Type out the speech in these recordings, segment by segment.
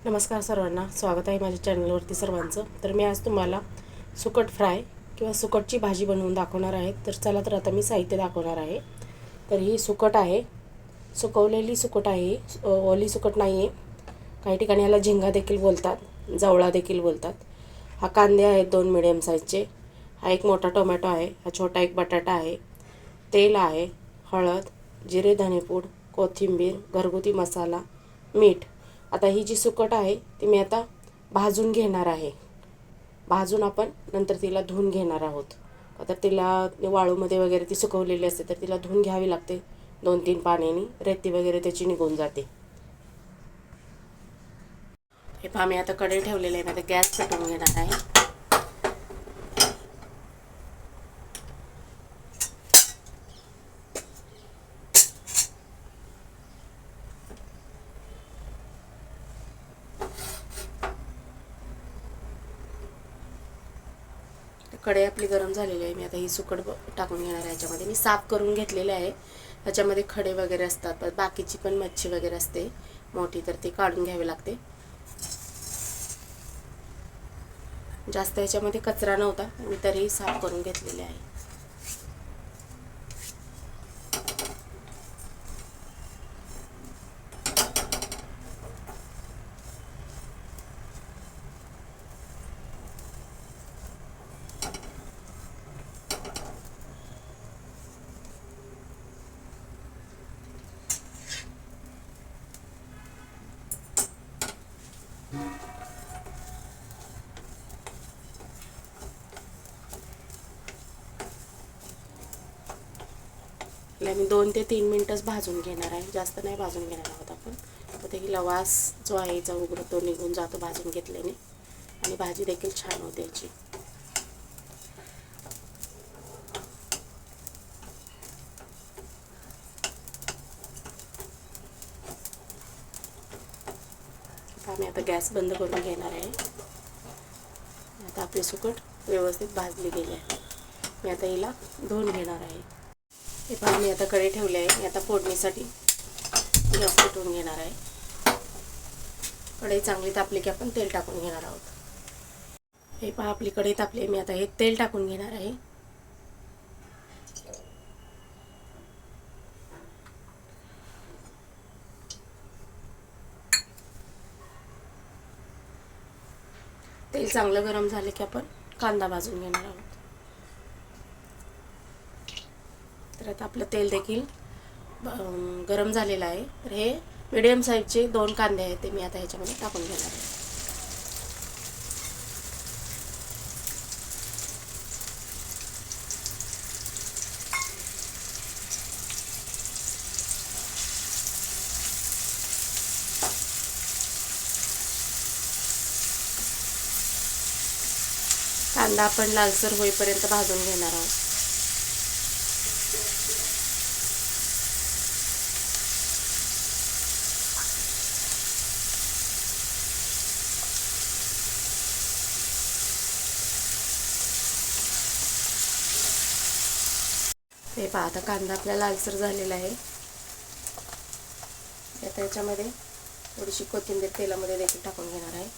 नमस्कार सर्वांना, स्वागत आहे माझ्या चॅनलवरती सर्वांचं. तर मी आज तुम्हाला सुकट फ्राय किंवा सुकटची भाजी बनवून दाखवणार आहे. तर चला, तर आता मी साहित्य दाखवणार आहे. तर ही सुकट आहे, सुकवलेली सुकट आहे, ओली सुकट नाही आहे. काही ठिकाणी याला झिंगा देखील बोलतात, जवळा देखील बोलतात. हा कांदे आहेत 2 मिडियम साईजचे, हा एक मोठा टोमॅटो आहे, हा छोटा एक बटाटा आहे, तेल आहे, हळद, जिरे धनेपूड, कोथिंबीर, घरगुती मसाला, मीठ. आता ही जी सुकट आहे ती मी आता भाजून घेणार आहे. भाजून आपण नंतर तिला धुवून घेणार आहोत. आता तिला वाळूमध्ये वगैरे ती सुकवलेली असते, तर तिला धुवून घ्यावी लागते 2-3 पाण्याने, रेती वगैरे त्याची निघून जाते. हे पहा, मी आता कढई ठेवलेली आहे. मी आता गॅस पेटवून घेणार आहे. कढई आपली गरम झालेली आहे. मी आता ही सुकट टाकून घेणार आहे. याच्यामध्ये मी साफ करून घेतलेले आहे. ह्याच्यामध्ये खडे वगैरे असतात, बाकीची पण मच्छी वगैरे असते मोठी, तर ती काढून घ्यावी लागते. जास्त ह्याच्यामध्ये कचरा नव्हता, मी तरीही साफ करून घेतलेले आहे. मी 2 ते 3 मिनिटच भाजून घेणार आहे, जास्त नाही भाजून घेणार आहोत आपण. तर त्याला वास जो आहे याचा उग्र तो निघून जातो भाजून घेतल्याने, आणि भाजी देखील छान होते याची. आम्ही आता गॅस बंद करून घेणार आहे. आता आपली सुकट व्यवस्थित भाजली गेली आहे. मी आता हिला धुवून घेणार आहे. हे पहा, मी आता कढई ठेवली आहे. मी आता फोडणीसाठी गॅस पेटवून घेणार आहे. कढई चांगली तापली की आपण तेल टाकून घेणार आहोत. हे पहा, आपली कढई तापली आहे. मी आता हे तेल टाकून घेणार आहे. तेल चांगलं गरम झाले की आपण कांदा भाजून घेणार आहोत. तर आता आपलं तेल देखील गरम झालेलं आहे. तर हे मीडियम साईजचे 2 कांदे आहेत, ते मी आता ह्याच्यामध्ये टाकून घेणार आहे. कांदा आपण लालसर होईपर्यंत भाजून घेणार आहोत. हे पहा, आता कांदा आपला लालसर झालेला आहे. आता याच्यामध्ये थोडीशी कोथिंबीर तेलामध्ये देखील टाकून घेणार आहे.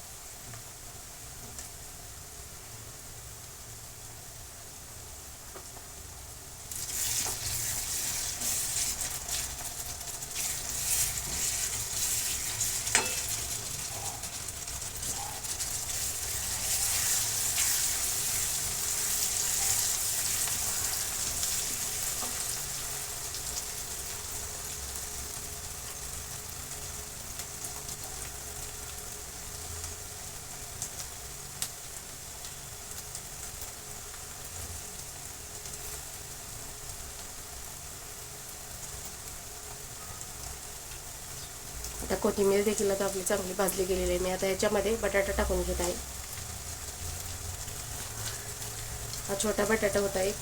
आता कोथिंबीर देखील आता आपली चांगली भाजली गेलेली आहे. मी आता याच्यामध्ये बटाटा टाकून घेत आहे. हा छोटा बटाटा होता एक.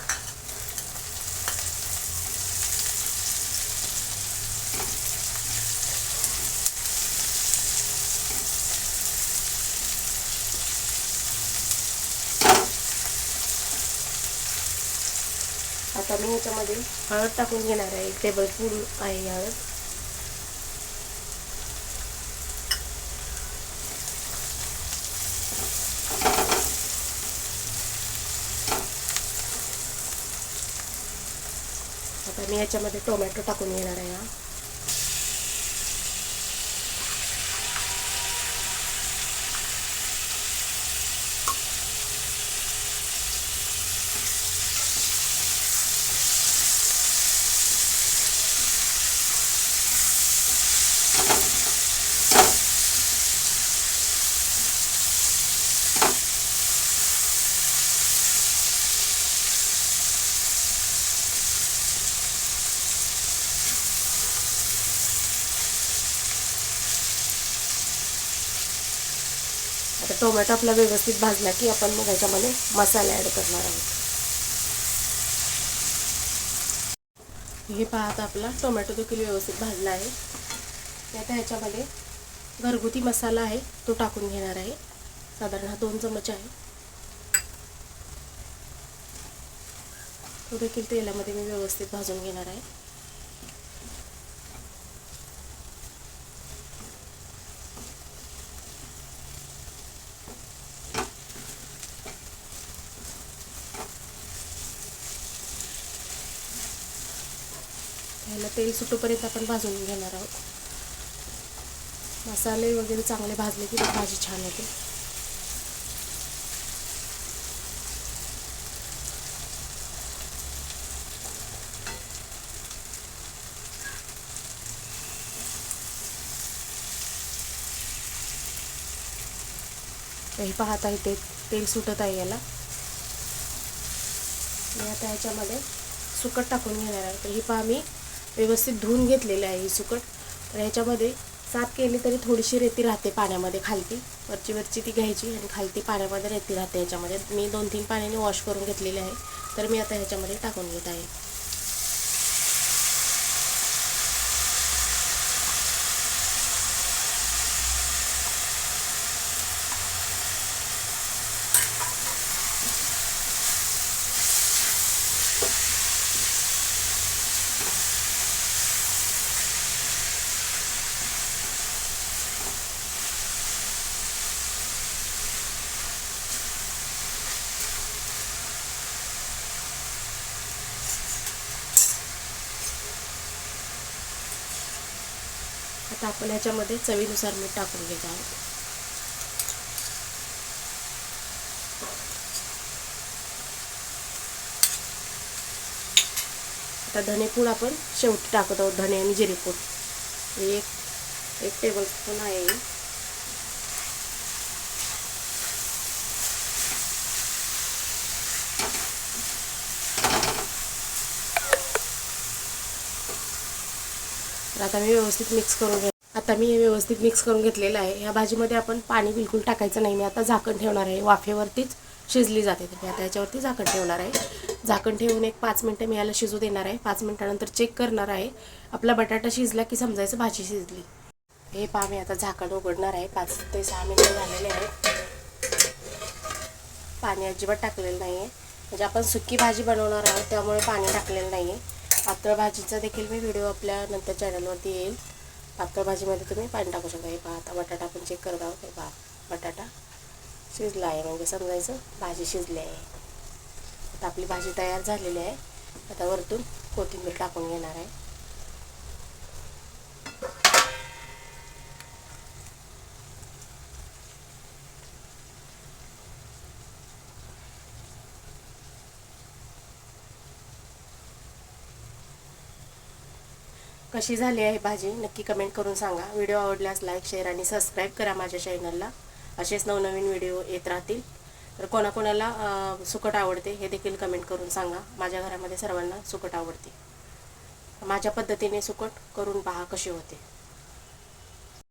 आता मी याच्यामध्ये हळद टाकून घेणार आहे. 1 टेबलस्पून आहे हळद. आता मी याच्यामध्ये टोमॅटो टाकून घेणार आहे. आता टोमॅटो आपला व्यवस्थित भाजला की आपण मग ह्याच्यामध्ये मसाले ॲड करणार आहोत. हे पहा आता आपला टोमॅटो देखील व्यवस्थित भाजला आहे. आता ह्याच्यामध्ये घरगुती मसाला आहे तो टाकून घेणार आहे. साधारण हा 2 चमचे आहे. तो देखील तेलामध्ये मी व्यवस्थित भाजून घेणार आहे. ह्याला तेल सुटूपर्यंत आपण भाजून घेणार आहोत. मसाले वगैरे चांगले भाजले की भाजी छान होते. हे पाहत आहे तेल सुटत आहे याला. मी आता ह्याच्यामध्ये सुकट टाकून घेणार आहे. तर ही पहा मी व्यवस्थित धुवून घेतलेली आहे ही सुकट. तर ह्याच्यामध्ये साफ केली तरी थोडीशी रेती राहते पाण्यामध्ये खालती, वरची ती घ्यायची आणि खालती पाण्यामध्ये रेती राहते. ह्याच्यामध्ये मी 2-3 पाण्याने वॉश करून घेतलेले आहे. तर मी आता ह्याच्यामध्ये टाकून घेत आहे. आता आपण ह्याच्यामध्ये चवीनुसार मीठ टाकून घेत आहोत. आता धनेपूड आपण शेवटी टाकत आहोत. धने आणि जिरेपूड एक टेबलस्पून आहे. आता मी व्यवस्थित मिक्स करून घेतलेलं आहे. ह्या भाजीमध्ये आपण पाणी बिलकुल टाकायचं नाही. मी आता झाकण ठेवणार आहे. वाफेवरतीच शिजली जाते. तर मी आता याच्यावरती झाकण ठेवणार आहे. झाकण ठेवून एक 5 मिनटं मी याला शिजू देणार आहे. 5 मिनटानंतर चेक करणार आहे. आपला बटाटा शिजला की समजायचं भाजी शिजली. हे पहा मी आता झाकण उघडणार आहे. 5 ते 6 मिनटं झालेले आहेत. पाणी अजिबात टाकलेलं नाही आहे. म्हणजे आपण सुकी भाजी बनवणार आहोत त्यामुळे पाणी टाकलेलं नाही आहे. पातळ भाजीचा देखील मी व्हिडिओ आपल्या नंतर चॅनलवरती येईल. पातळ भाजीमध्ये तुम्ही पाणी टाकू शकता. हे पहा आता बटाटा आपण चेक करत आहोत. हे पहा बटाटा शिजला आहे म्हणजे समजायचं भाजी शिजली आहे. आता आपली भाजी तयार झालेली आहे. आता वरतून कोथिंबीर टाकून घेणार आहे. कशी झाली आहे भाजी नक्की कमेंट करून सांगा. व्हिडिओ आवडल्यास लाईक, शेअर आणि सबस्क्राईब करा माझ्या चॅनलला. असेच नवनवीन व्हिडिओ येत राहतील. तर कोणाकोणाला सुकट आवडते हे देखील कमेंट करून सांगा. माझ्या घरामध्ये सर्वांना सुकट आवडते. माझ्या पद्धतीने सुकट करून पहा कशी होते.